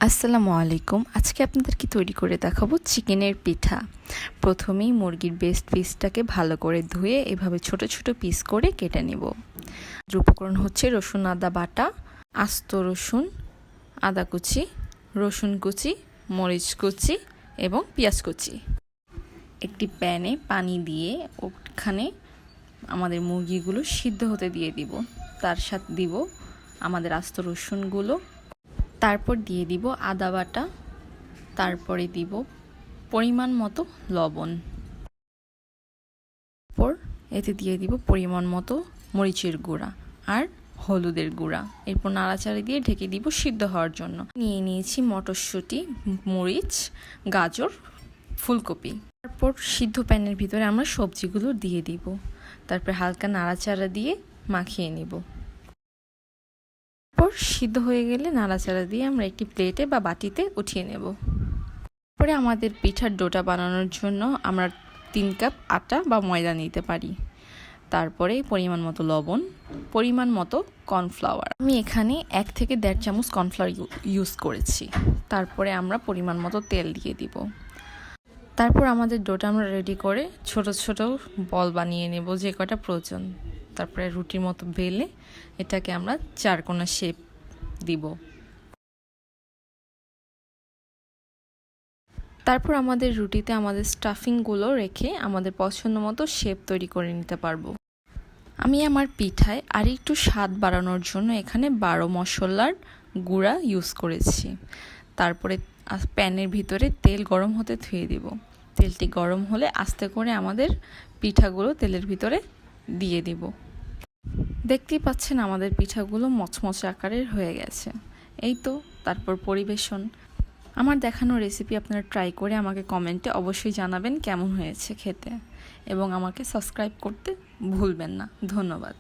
আসসালামু আলাইকুম। আজকে আপনাদেরকে তৈরি করে দেখাবো চিকেনের পিঠা। প্রথমেই মুরগির বেস্ট পিসটাকে ভালো করে ধুয়ে এভাবে ছোট ছোট পিস করে কেটে নেব। উপকরণ হচ্ছে রসুন আদা বাটা, আস্ত রসুন, আদা কুচি, রসুন কুচি, মরিচ কুচি এবং পেঁয়াজ কুচি। একটি প্যানে পানি দিয়ে ওখানে আমাদের মুরগিগুলো সিদ্ধ হতে দিয়ে দিব। তার সাথে দিব আমাদের আস্ত রসুনগুলো, তারপর দিয়ে দিব আদা বাটা, তারপরে দিব পরিমাণ মতো লবণ, তারপর এতে দিয়ে দিব পরিমাণ মতো মরিচের গুঁড়া আর হলুদের গুঁড়া। এরপর নাড়াচাড়া দিয়ে ঢেকে দিব সিদ্ধ হওয়ার জন্য। নিয়ে নিয়েছি মটরশুঁটি, মরিচ, গাজর, ফুলকপি। তারপর সিদ্ধ প্যানের ভিতরে আমরা সবজিগুলো দিয়ে দিব। তারপর হালকা নাড়াচাড়া দিয়ে মাখিয়ে নিব। তারপর সিদ্ধ হয়ে গেলে নাড়াচাড়া দিয়ে আমরা একটি প্লেটে বা বাটিতে উঠিয়ে নেব। তারপরে আমাদের পিঠার ডোটা বানানোর জন্য আমরা 3 কাপ আটা বা ময়দা নিতে পারি। তারপরে পরিমাণ মতো লবণ, পরিমাণ মতো কর্নফ্লাওয়ার। আমি এখানে 1 থেকে 1.5 চামচ কর্নফ্লাওয়ার ইউজ করেছি। তারপরে আমরা পরিমাণ মতো তেল দিয়ে দিব। তারপর আমাদের ডোটা আমরা রেডি করে ছোট ছোট বল বানিয়ে নেব, যে কটা প্রয়োজন। তারপরে রুটির মতো বেলে এটাকে আমরা চারকোনা শেপ দিব। তারপর আমাদের রুটিতে আমাদের স্টাফিংগুলো রেখে আমাদের পছন্দ মতো শেপ তৈরি করে নিতে পারবো। আমি আমার পিঠায় আর একটু স্বাদ বাড়ানোর জন্য এখানে 12 মশলার গুঁড়া ইউজ করেছি। তারপরে প্যানের ভিতরে তেল গরম হতে ধুয়ে দিব। তেলটি গরম হলে আস্তে করে আমাদের পিঠাগুলো তেলের ভিতরে দিয়ে দিব। দেখতেই পাচ্ছেন আমাদের পিঠাগুলো মচমচে আকারের হয়ে গেছে। এই তো, তারপর পরিবেশন। আমার দেখানো রেসিপি আপনারা ট্রাই করে আমাকে কমেন্টে অবশ্যই জানাবেন কেমন হয়েছে খেতে, এবং আমাকে সাবস্ক্রাইব করতে ভুলবেন না। ধন্যবাদ।